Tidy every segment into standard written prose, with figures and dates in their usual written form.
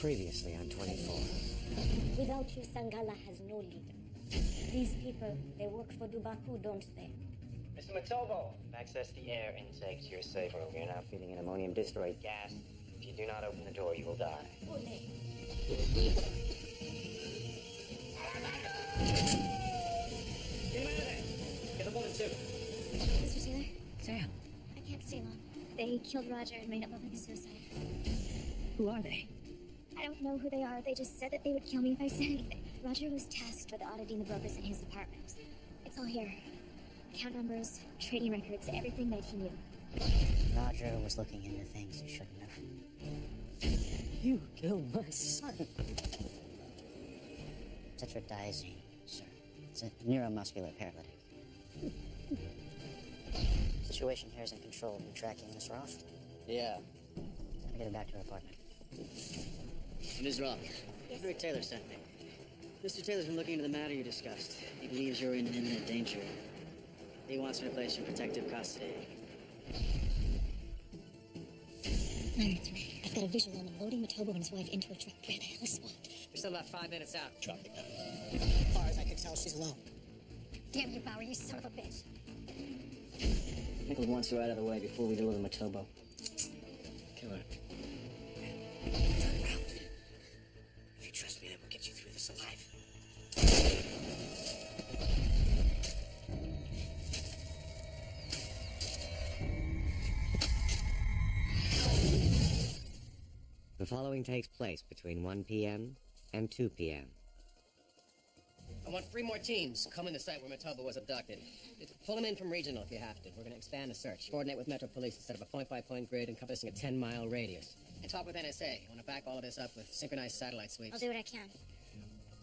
Previously on 24. Without you, Sangala has no leader. These people, they work for Dubaku, don't they? Mr. Matobo, access the air intake to your safe room. You're now feeding in ammonium destroyed gas. If you do not open the door, you will die. Ole. Get him out of there! Get the woman, too. Mr. Taylor? Sam, I can't stay long. They killed Roger and made it look like a suicide. who are they? I don't know who they are. They just said that they would kill me if I said anything. Roger was tasked with auditing the brokers in his department. It's all here. Account numbers, trading records, everything that he knew. Roger was looking into things he shouldn't have. You killed my son. Tetradyazine, sir. It's a neuromuscular paralytic. Situation here is in control. Are you tracking Miss Roth? Yeah. Let me get her back to her apartment. Ms. Roth, Rick Taylor sent me. Mr. Taylor's been looking into the matter you discussed. He believes you're in imminent danger. He wants me to place you in protective custody. I've got a visual on him loading Matobo and his wife into a truck. Where the hell is Swan? We're still about 5 minutes out. Dropping out. As far as I can tell, she's alone. Damn you, Bauer, you son of a bitch. Nichols wants her out of the way before we deliver Matobo. Kill her. If you trust me, then we'll get you through this alive. The following takes place between 1 p.m. and 2 p.m. I want 3 more teams. Come in the site where Matobo was abducted. Pull him in from regional if you have to. We're going to expand the search. Coordinate with Metro Police to set up a point-by-point grid encompassing a 10-mile radius. And talk with NSA. I want to back all of this up with synchronized satellite sweeps. I'll do what I can.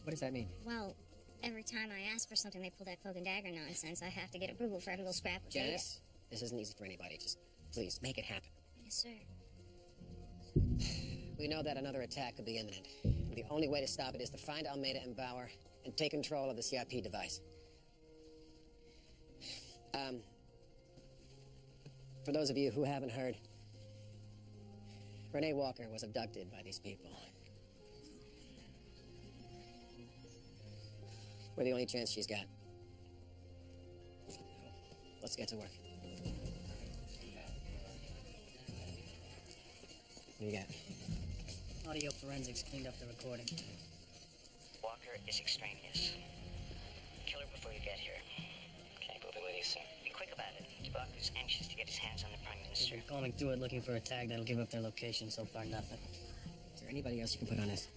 What does that mean? Well, every time I ask for something, they pull that cloak and dagger nonsense. I have to get approval for every little scrap of data. Janice, this isn't easy for anybody. Just, please, make it happen. Yes, sir. We know that another attack could be imminent. The only way to stop it is to find Almeida and Bauer and take control of the CIP device. For those of you who haven't heard, Renee Walker was abducted by these people. We're the only chance she's got. Let's get to work. What do you got? Audio forensics cleaned up the recording. Walker is extraneous. Kill her before you get here. Okay, we'll be with you soon. Be quick about it. Dubaku's anxious to get his hands on the Prime Minister. We're combing through it looking for a tag that'll give up their location. So far, nothing. Is there anybody else you can put on this?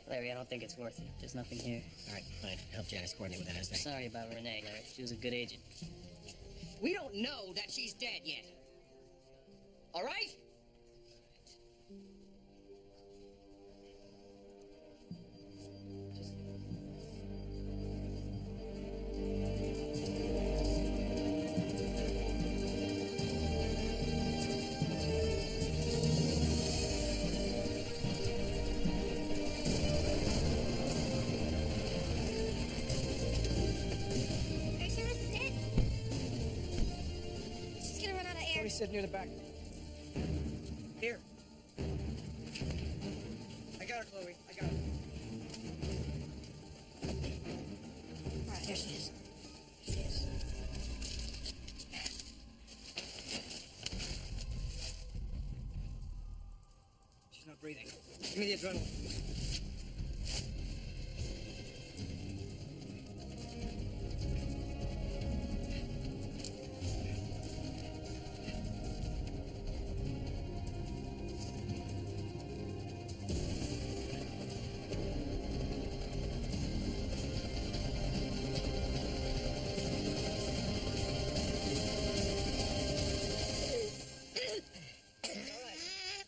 Larry, I don't think it's worth it. There's nothing here. All right, fine. Help Janice coordinate with NSA. Sorry about Renee, Larry. She was a good agent. We don't know that she's dead yet. All right? Are you sure this is it? She's gonna run out of air. Chloe's sitting near the back. Here. I got her, Chloe. I got her. All right, here she is. Here she is. She's not breathing. Give me the adrenaline.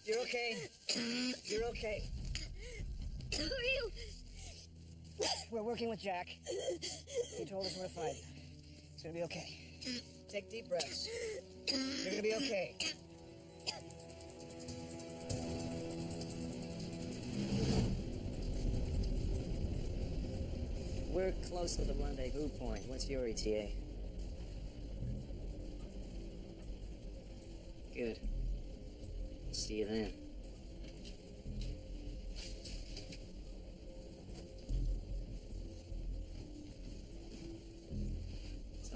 You're okay. You're okay. Who are you? We're working with Jack. He told us where to find you. It's gonna be okay. Take deep breaths. You're gonna be okay. We're close to the rendezvous point. What's your ETA? Good. See you then.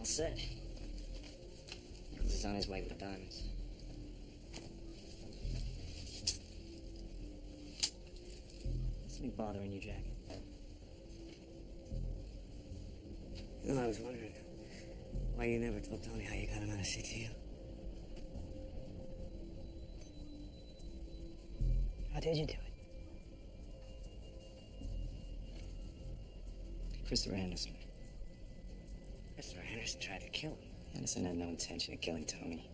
All set. He's on his way with the diamonds. Something bothering you, Jack? You know, I was wondering why you never told Tony how you got him out of CTU. How did you do it? Christopher Anderson. Mr. Anderson tried to kill him. Anderson had no intention of killing Tony.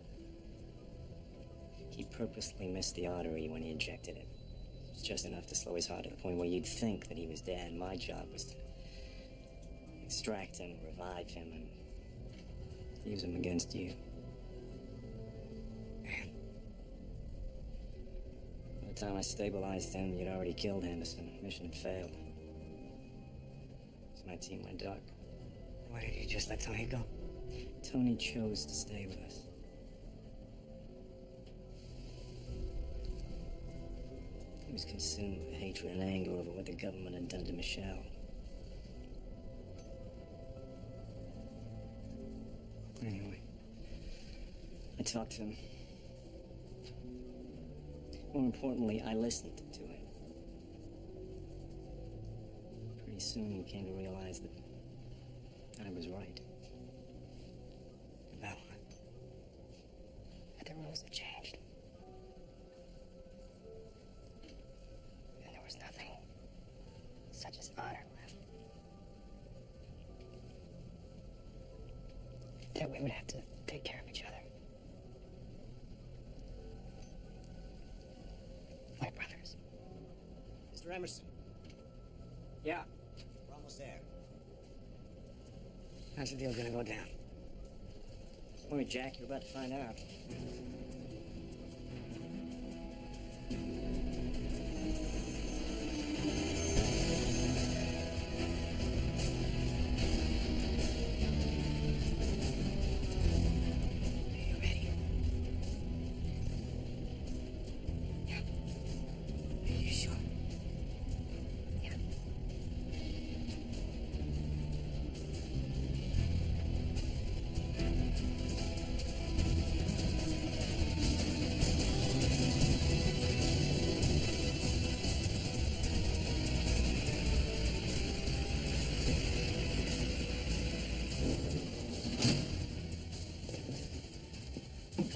He purposely missed the artery when he injected it. It was just enough to slow his heart to the point where you'd think that he was dead. My job was to extract him, revive him, and use him against you. Man. By the time I stabilized him, you'd already killed Anderson. Mission had failed. So my team went dark. Why did you just let Tony go? Tony chose to stay with us. He was consumed with hatred and anger over what the government had done to Michelle. Anyway, I talked to him. More importantly, I listened to him. Pretty soon he came to realize that I was right. About what? That the rules had changed. And there was nothing such as honor left. That we would have to take care of each other. Like brothers. Mr. Emerson, Yeah. we're almost there. How's the deal gonna go down? Don't worry, Jack, you're about to find out. Are you ready? Yeah. Are you sure? Yeah.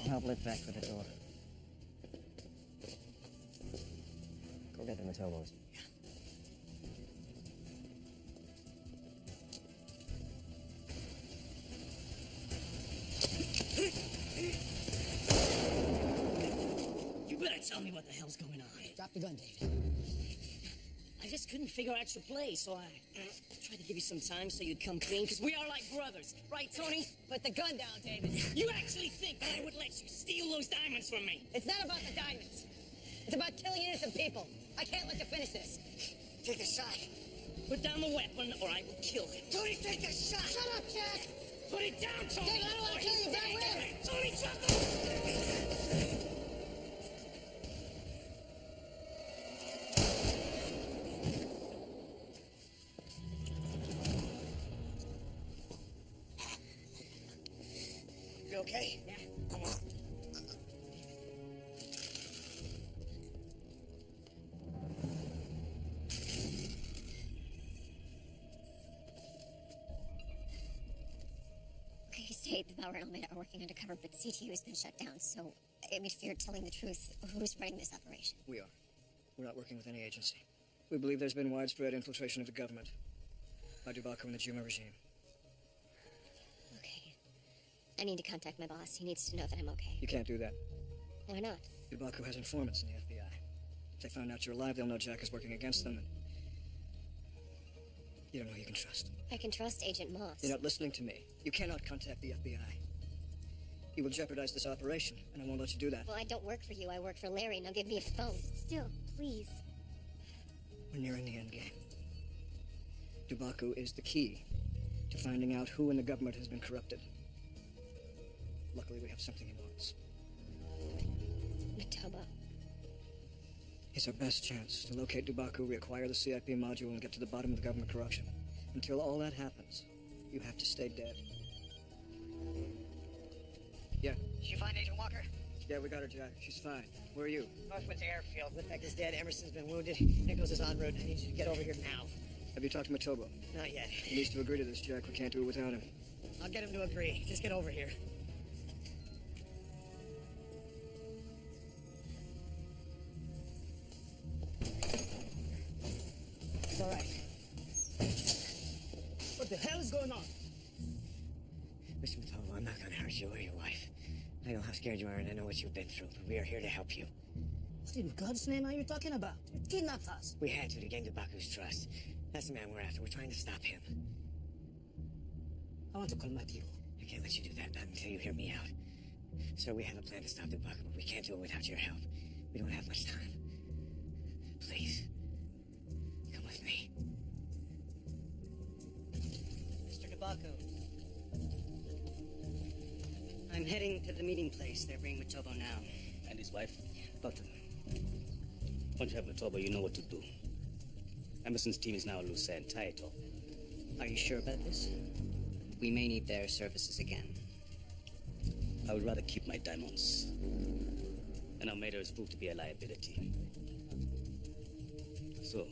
I'll help lift back for the door. Go get the Matobos. You better tell me what the hell's going on. Drop the gun, David. I just couldn't figure out your play, so I tried to give you some time so you'd come clean, because we are like brothers. Right, Tony? Put the gun down, David. You actually think that I would let you steal those diamonds from me? It's not about the diamonds. It's about killing innocent people. I can't let you finish this. Take a shot. Put down the weapon, or I will kill him. Tony, take a shot! Shut up, Jack! Put it down, Tony! David, I don't want to kill you, damn well. Tony, drop it! You okay? Yeah. Come on. Okay, you say the Bauer and Almeida are working undercover, but CTU has been shut down, so if you're telling the truth, who's running this operation? We are. We're not working with any agency. We believe there's been widespread infiltration of the government by Dubaco and the Juma regime. Okay. I need to contact my boss. He needs to know that I'm okay. You can't do that. Why not? Dubaco has informants in the FBI. If they find out you're alive, they'll know Jack is working against them, and you don't know who you can trust. I can trust Agent Moss. You're not listening to me. You cannot contact the FBI. You will jeopardize this operation, and I won't let you do that. Well, I don't work for you. I work for Larry. Now give me a phone. Still, please. We're nearing the end game. Dubaco is the key to finding out who in the government has been corrupted. Luckily, we have something he wants. Matoba. It's our best chance to locate Dubaco, reacquire the CIP module, and get to the bottom of the government corruption. Until all that happens, you have to stay dead. Yeah. Did you find Agent Walker? Yeah, we got her, Jack. She's fine. Where are you? Northwoods Airfield. Litvek is dead, Emerson's been wounded. Nichols is en route. I need you to get over here now. Have you talked to Matobo? Not yet. He needs to agree to this, Jack. We can't do it without him. I'll get him to agree. Just get over here. It's all right. What the hell is going on? Mr. Matobo, I'm not gonna hurt you or your wife. I know how scared you are, and I know what you've been through, but we are here to help you. What in God's name are you talking about? You kidnapped us. We had to gain Dubaku's trust. That's the man we're after. We're trying to stop him. I want to call my people. I can't let you do that, not until you hear me out. Sir, we have a plan to stop Dubaku, but we can't do it without your help. We don't have much time. Please, come with me. Mr. Dubaku. I'm heading to the meeting place. They're bringing Matobo now. And his wife? Both of them. Once you have Matobo, you know what to do. Emerson's team is now loose and tie it up. Are you sure about this? We may need their services again. I would rather keep my diamonds. And Almeida is proved to be a liability. So,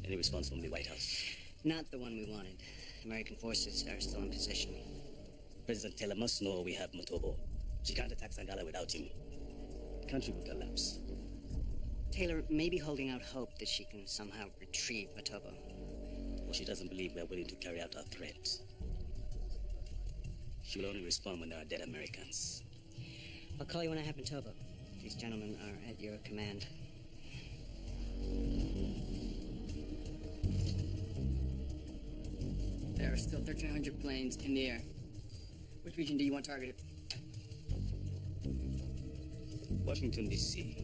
any response from the White House? Not the one we wanted. American forces are still in position. President Taylor must know we have Matobo. She can't attack Sangala without him. The country will collapse. Taylor may be holding out hope that she can somehow retrieve Matobo. Or she doesn't believe we are willing to carry out our threat. She will only respond when there are dead Americans. I'll call you when I have Matobo. These gentlemen are at your command. There are still 1,300 planes in the air. Which region do you want targeted? Washington, D.C.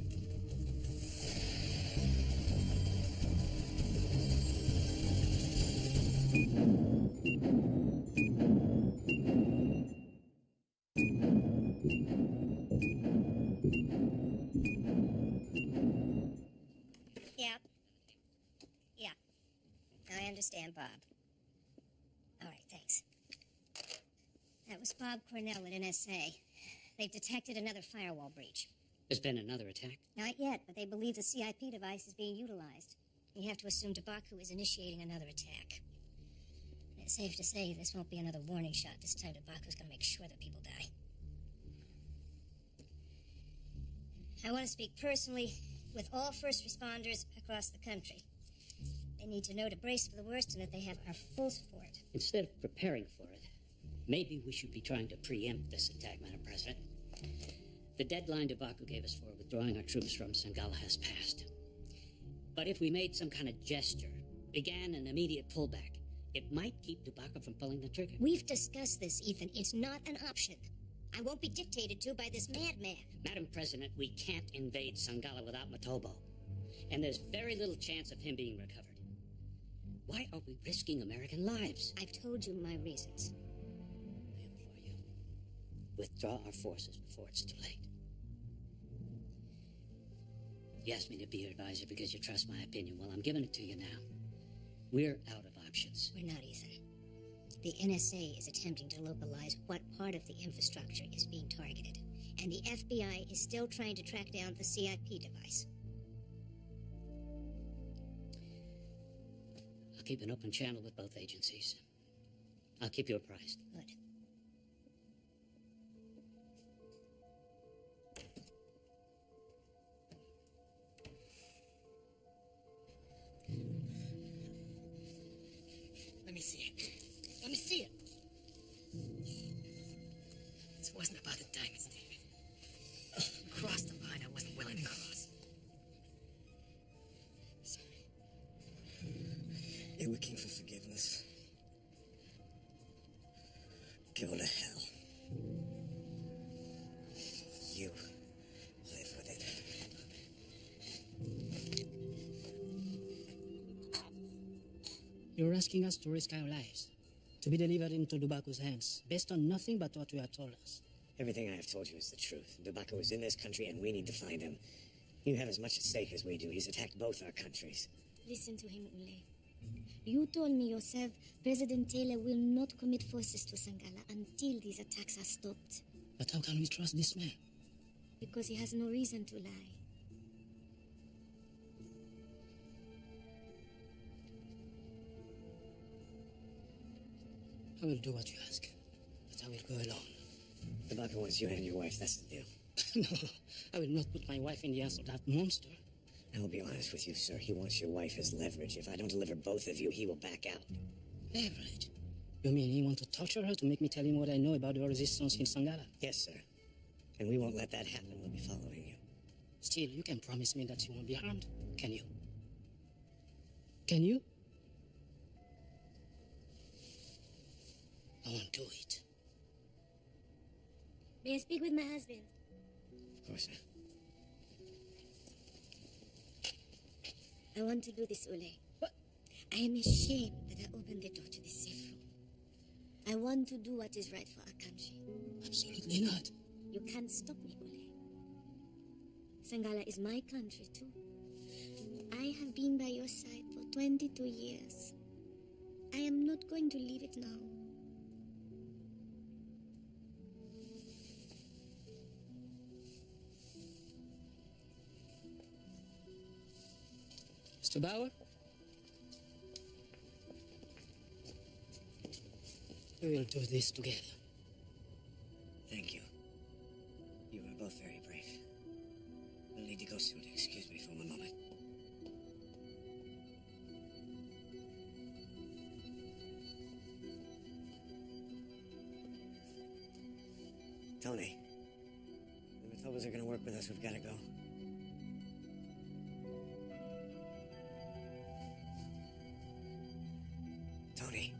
Yeah. I understand, Bob. All right, thanks. That was Bob Cornell at NSA. They've detected another firewall breach. There's been another attack? Not yet, but they believe the CIP device is being utilized. We have to assume Dubaku is initiating another attack. It's safe to say this won't be another warning shot. This time Dubaku's gonna make sure that people die. I want to speak personally with all first responders across the country. They need to know to brace for the worst and that they have our full support. Instead of preparing for it, maybe we should be trying to preempt this attack, Madam President. The deadline Dubaku gave us for withdrawing our troops from Sangala has passed. But if we made some kind of gesture, began an immediate pullback, it might keep Dubaku from pulling the trigger. We've discussed this, Ethan. It's not an option. I won't be dictated to by this madman. Madam President, we can't invade Sangala without Matobo. And there's very little chance of him being recovered. Why are we risking American lives? I've told you my reasons. I implore you, withdraw our forces before it's too late. You asked me to be your advisor because you trust my opinion. Well, I'm giving it to you now. We're out of options. We're not, Ethan. The NSA is attempting to localize what part of the infrastructure is being targeted. And the FBI is still trying to track down the CIP device. I'll keep an open channel with both agencies. I'll keep you apprised. Good. Let me see it. Let me see it. This wasn't about the diamonds, David. You crossed the line I wasn't willing to cross. Sorry. You're looking for forgiveness. Go to hell. You live with it. You're asking us to risk our lives, to be delivered into Dubaku's hands, based on nothing but what you have told us. Everything I have told you is the truth. Dubaku is in this country, and we need to find him. You have as much at stake as we do. He's attacked both our countries. Listen to him, Ule. You told me yourself President Taylor will not commit forces to Sangala until these attacks are stopped. But how can we trust this man? Because he has no reason to lie. I will do what you ask, but I will go alone. The Baku wants you and your wife, that's the deal. No, I will not put my wife in the hands of that monster. I will be honest with you, sir. He wants your wife as leverage. If I don't deliver both of you, he will back out. Leverage? You mean he wants to torture her to make me tell him what I know about the resistance in Sangala? Yes, sir. And we won't let that happen. We'll be following you. Still, you can promise me that you won't be harmed, can you? Can you? I won't do it. May I speak with my husband? Of course, sir. I want to do this, Ule. What? I am ashamed that I opened the door to this safe room. I want to do what is right for our country. Absolutely not. You can't stop me, Ule. Sangala is my country, too. I have been by your side for 22 years. I am not going to leave it now. Mr. Bauer? We will do this together. Thank you. You are both very brave. We'll need to go soon. Excuse me for one moment. Tony, the Mathobas are going to work with us. We've got to go. Tony.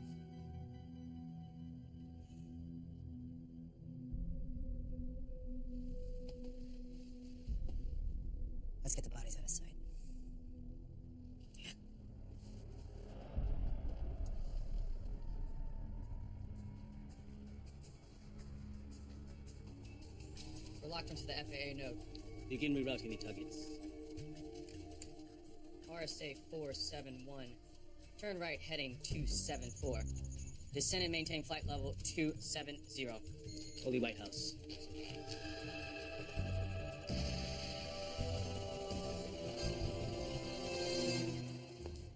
Let's get the bodies out of sight. Yeah. We're locked into the FAA node. Begin rerouting the targets. RSA 471. Turn right, heading 274. Descend and maintain flight level 270. Holy White House.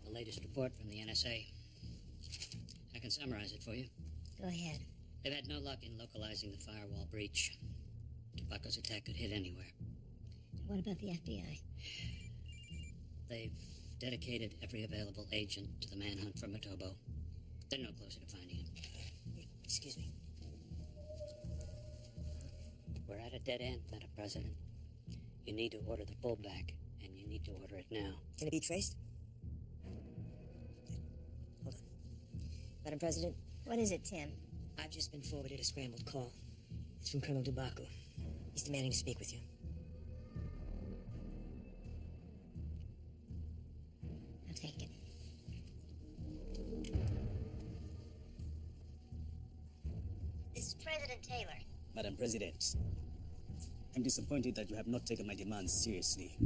The latest report from the NSA. I can summarize it for you. Go ahead. They've had no luck in localizing the firewall breach. Tobacco's attack could hit anywhere. What about the FBI? They've dedicated every available agent to the manhunt for Matobo. They're no closer to finding him. Excuse me. We're at a dead end, Madam President. You need to order the pullback, and you need to order it now. Can it be traced? Hold on. Madam President, What is it, Tim? I've just been forwarded a scrambled call. It's from Colonel Dubaku. He's demanding to speak with you. I'll take it. This is President Taylor. Madam President, I'm disappointed that you have not taken my demands seriously.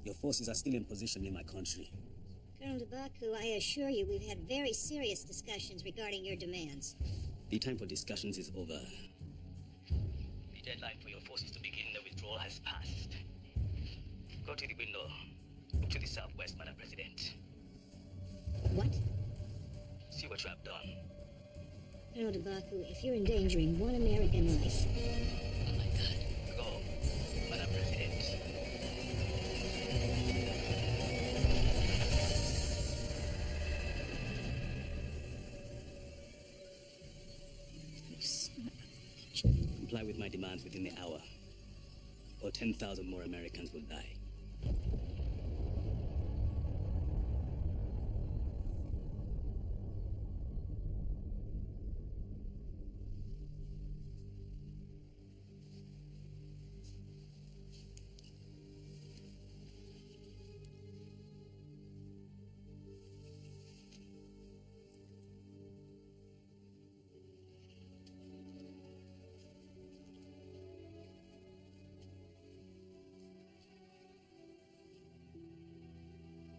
Your forces are still in position in my country. Colonel Dubaku, I assure you we've had very serious discussions regarding your demands. The time for discussions is over. The deadline for your forces to begin the withdrawal has passed. Go to the window. Look to the southwest, Madam President. What? See what you have done. Colonel Dubaku, if you're endangering one American life... Oh, my God. Go, Madam President. Comply with my demands within the hour, or 10,000 more Americans will die.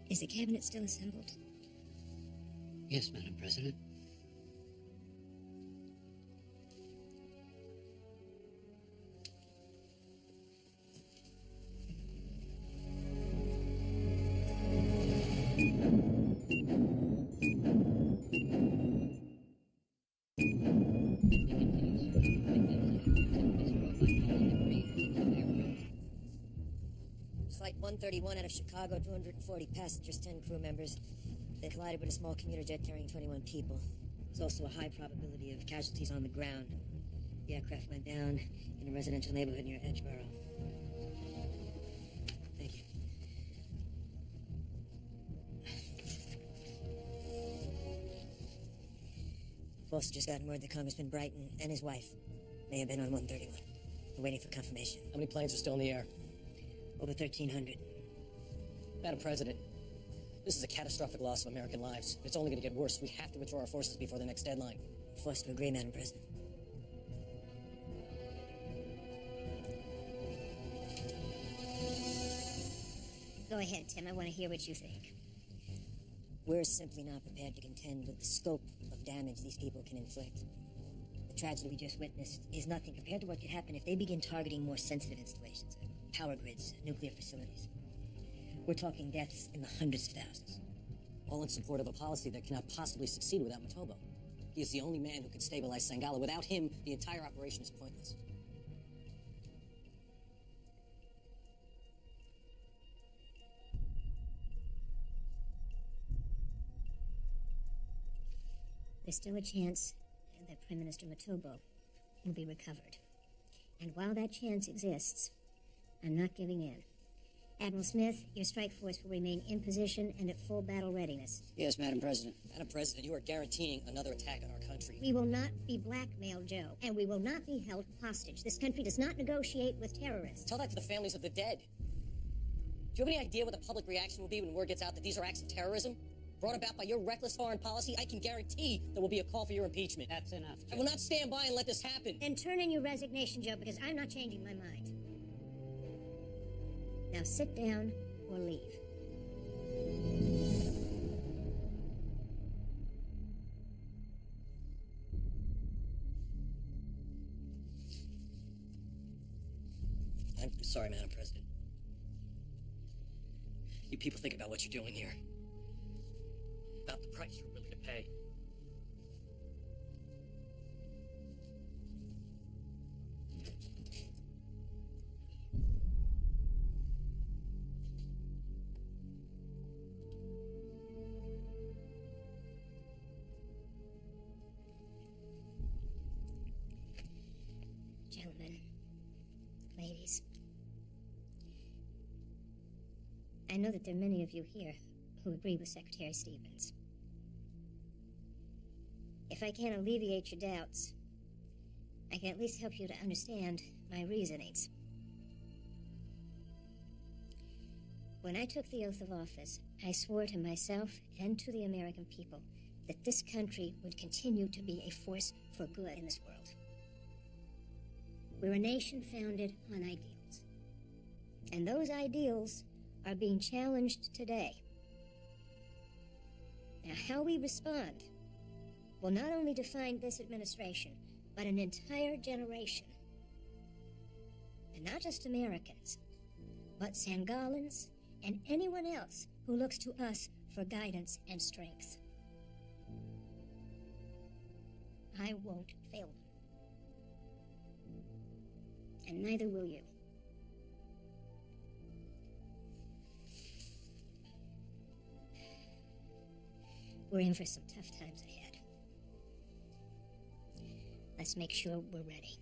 Is the cabinet still assembled? Yes, Madam President. 131 out of Chicago, 240 passengers, 10 crew members. They collided with a small commuter jet carrying 21 people. There's also a high probability of casualties on the ground. The aircraft went down in a residential neighborhood near Edgeboro. Thank you. We've also just gotten word that Congressman Brighton and his wife may have been on 131. We're waiting for confirmation. How many planes are still in the air? Over 1,300. Madam President, this is a catastrophic loss of American lives. It's only going to get worse. We have to withdraw our forces before the next deadline. Forced to agree, Madam President. Go ahead, Tim. I want to hear what you think. We're simply not prepared to contend with the scope of damage these people can inflict. The tragedy we just witnessed is nothing compared to what could happen if they begin targeting more sensitive installations, power grids, nuclear facilities. We're talking deaths in the hundreds of thousands. All in support of a policy that cannot possibly succeed without Matobo. He is the only man who can stabilize Sangala. Without him, the entire operation is pointless. There's still a chance that Prime Minister Matobo will be recovered. And while that chance exists, I'm not giving in. Admiral Smith, your strike force will remain in position and at full battle readiness. Yes, Madam President. Madam President, you are guaranteeing another attack on our country. We will not be blackmailed, Joe, and we will not be held hostage. This country does not negotiate with terrorists. Tell that to the families of the dead. Do you have any idea what the public reaction will be when word gets out that these are acts of terrorism? Brought about by your reckless foreign policy? I can guarantee there will be a call for your impeachment. That's enough, Joe. I will not stand by and let this happen. Then turn in your resignation, Joe, because I'm not changing my mind. Now sit down or leave. I'm sorry, Madam President. You people think about what you're doing here. About the price you're willing to pay. Gentlemen, ladies, I know that there are many of you here who agree with Secretary Stevens. If I can't alleviate your doubts, I can at least help you to understand my reasonings. When I took the oath of office, I swore to myself and to the American people that this country would continue to be a force for good in this world. We're a nation founded on ideals. And those ideals are being challenged today. Now, how we respond will not only define this administration, but an entire generation. And not just Americans, but Sangalans and anyone else who looks to us for guidance and strength. I won't fail them. And neither will you. We're in for some tough times ahead. Let's make sure we're ready.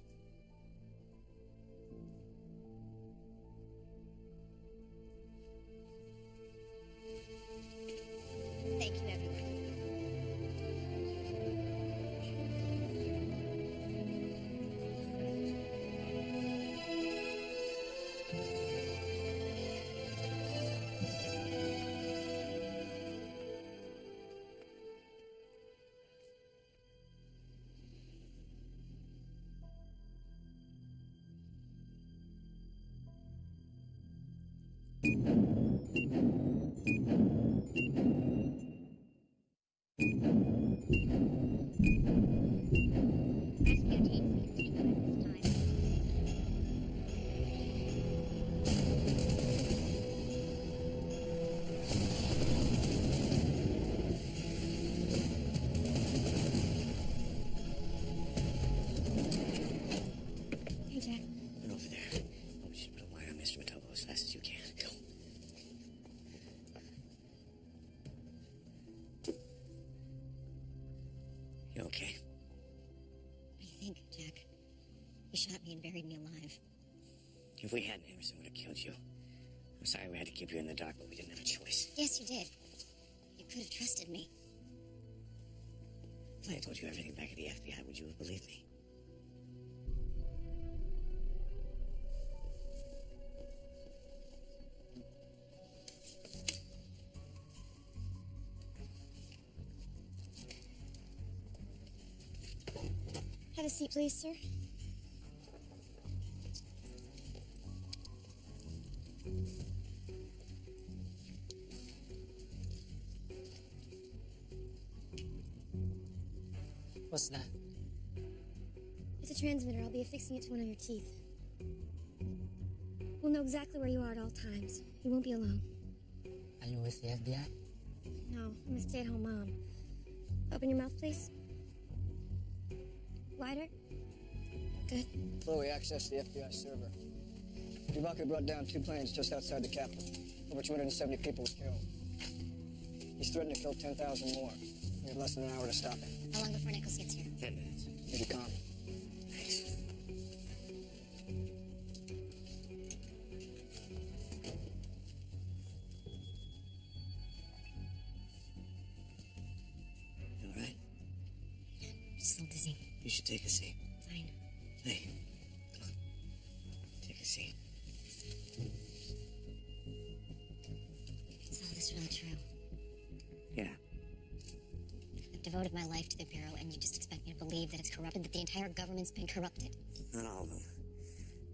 Thank you, everyone. Rescue team seems to be at this time. Hey, Jack. Run over there. I want you to put a wire on Mr. Matobo as fast as you can. Go. You okay? What do you think, Jack? He shot me and buried me alive. If we hadn't, Emerson would have killed you. I'm sorry we had to keep you in the dark, but we didn't have a choice. Yes, you did. You could have trusted me. If I had told you everything back at the FBI, would you have believed me? Have a seat, please, sir. What's that? It's a transmitter. I'll be affixing it to one of your teeth. We'll know exactly where you are at all times. You won't be alone. Are you with the FBI? No, I'm a stay-at-home mom. Open your mouth, please. Wider. Good. Chloe, access the FBI server. Dubaku brought down 2 planes just outside the capital. Over 270 people were killed. He's threatened to kill 10,000 more. We have less than an hour to stop him. How long before Nichols gets here? 10 minutes. Here you come. Thanks. You all right? Just a little dizzy. You should take a seat. Fine. Hey, come on. Take a seat. Is all this really true? Yeah. I've devoted my life to the Bureau, and you just expect me to believe that it's corrupted, that the entire government's been corrupted. Not all of them.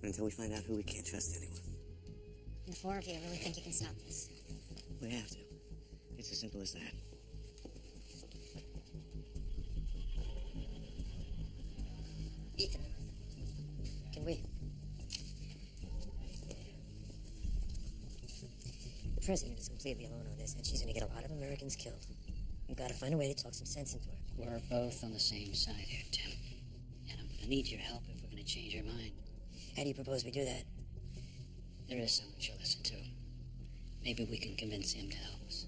Until we find out who, we can't trust anyone. And the 4 of you really think you can stop this? We have to. It's as simple as that. Ethan, can we? The president is completely alone on this, and she's gonna get a lot of Americans killed. We've got to find a way to talk some sense into her. We're both on the same side here, Tim. And I'm gonna need your help if we're gonna change her mind. How do you propose we do that? There is someone she'll listen to. Maybe we can convince him to help us.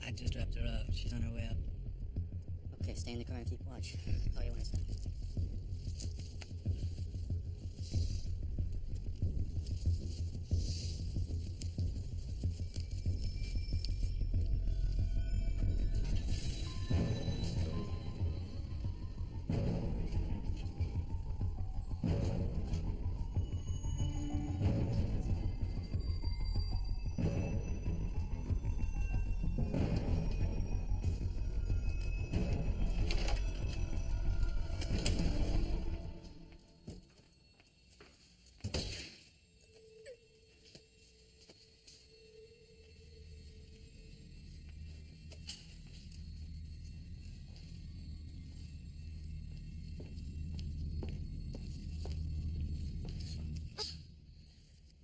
I just dropped her off. She's on her way up. Okay, stay in the car and keep watch. I'll call you when it's done.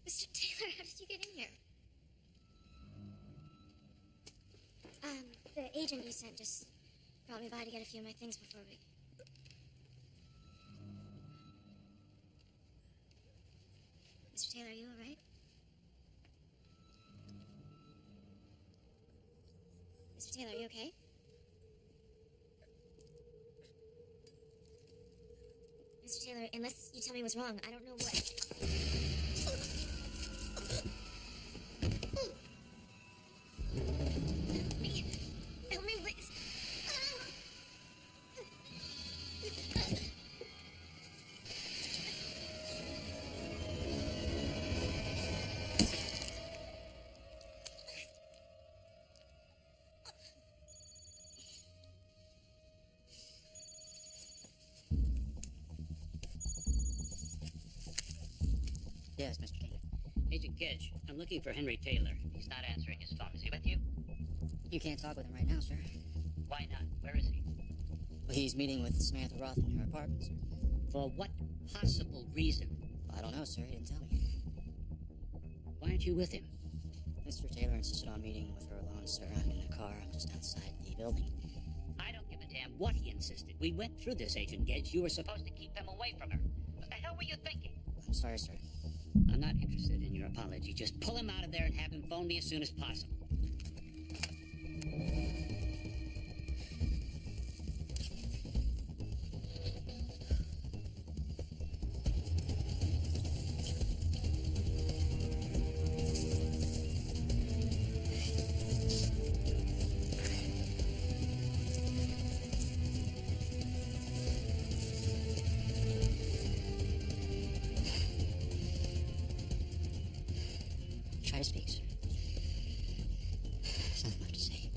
Mr. Taylor, how did you get in here? The agent you sent just brought me by to get a few of my things before we... Mr. Taylor, are you all right? Mr. Taylor, are you okay? Mr. Taylor, unless you tell me what's wrong, I don't know what... Help me, please. Yes, Mr. King. Agent Gedge, I'm looking for Henry Taylor. He's not answering his phone. Is he with you? You can't talk with him right now, sir. Why not? Where is he? Well, he's meeting with Samantha Roth in her apartment, sir. For what possible reason? I don't know, sir. He didn't tell me. Why aren't you with him? Mr. Taylor insisted on meeting with her alone, sir. I'm in a car just outside the building. I don't give a damn what he insisted. We went through this, Agent Gedge. You were supposed to keep him away from her. What the hell were you thinking? I'm sorry, sir. I'm not interested in your apology. Just pull him out of there and have him phone me as soon as possible. Try to speak, sir. There's nothing left to say.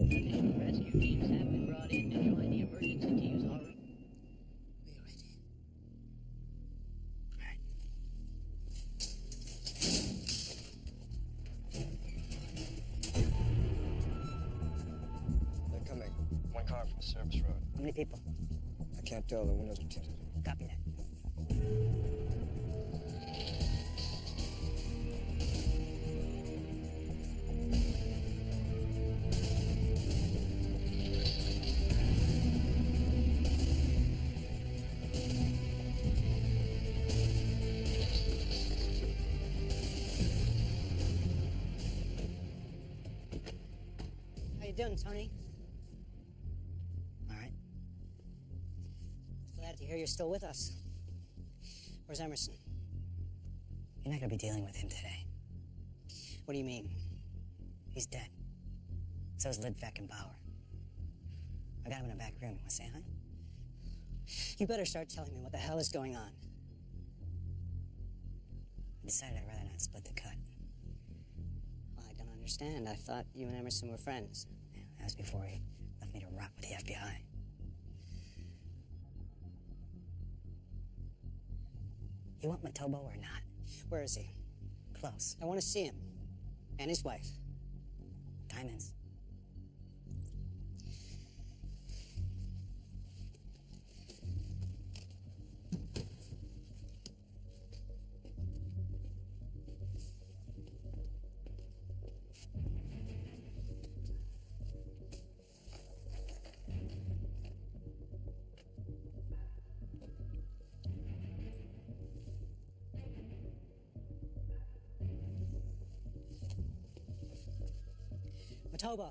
Additional rescue teams have been brought in to join the emergency teams. All right. We all right? They're coming. One car from the service road. How many people? I can't tell. The windows are tinted. Copy that. How you doing, Tony? All right. Glad to hear you're still with us. Where's Emerson? You're not going to be dealing with him today. What do you mean? He's dead. So's Lidbeck and Bauer. I got him in a back room. You want to say hi? You better start telling me what the hell is going on. I decided I'd rather not split the cut. Well, I don't understand. I thought you and Emerson were friends. Yeah, that was before he left me to rot with the FBI. You want Matobo or not? Where is he? Close. I want to see him. And his wife. Diamonds. Matobo.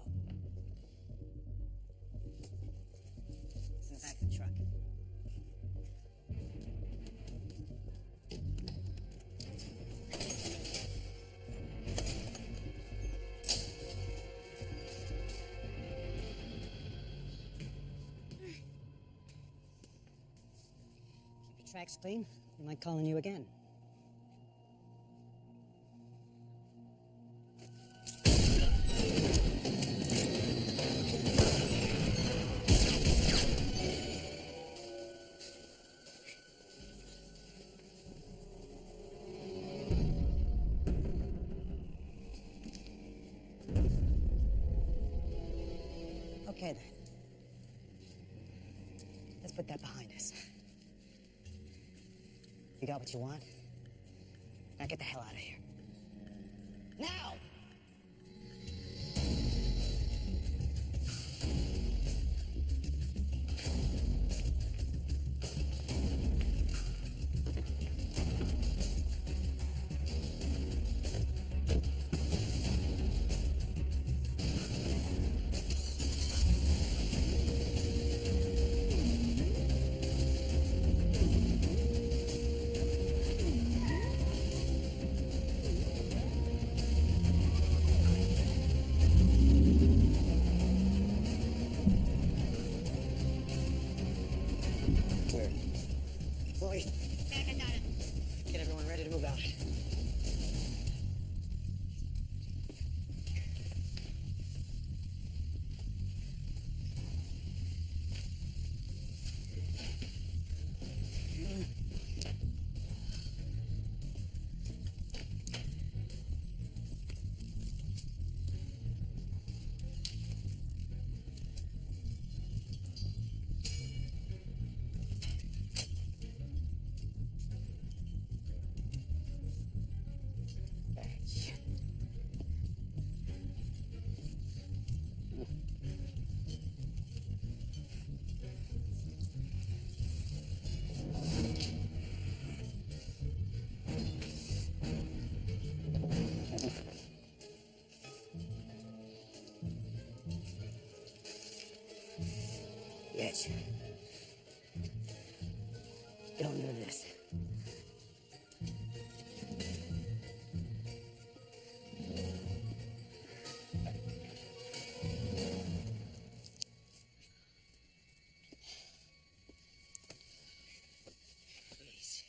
It's in the back of the truck. Keep your tracks clean. We might call on you again. Okay, then. Let's put that behind us. You got what you want? Now get the hell out of here. Now! ready to move out. Yes. Don't do this. Please.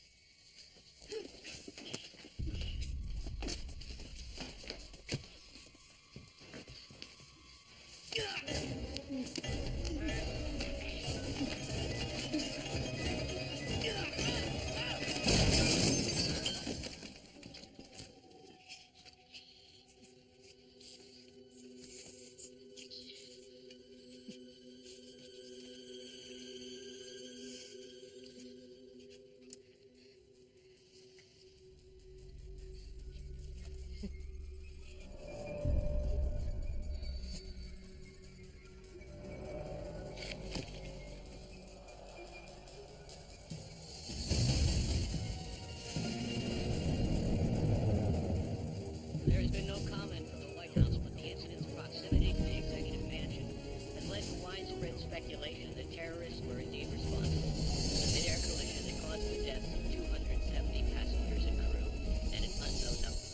There's been no comment from the White House, but the incident's proximity to the executive mansion has led to widespread speculation that terrorists were indeed responsible. A mid-air collision that caused the deaths of 270 passengers and crew, and an unknown number.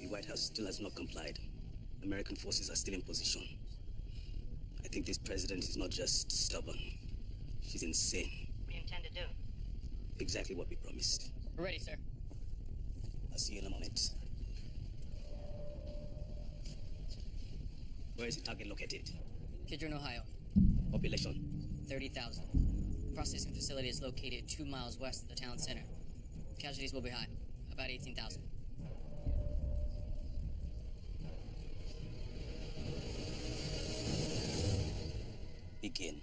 The White House still has not complied. American forces are still in position. I think this president is not just stubborn. She's insane. What do you intend to do? Exactly what we promised. We're ready, sir. I'll see you in a moment. Where is the target located? Kidron, Ohio. Population? 30,000. Processing facility is located 2 miles west of the town center. Casualties will be high, about 18,000. Begin.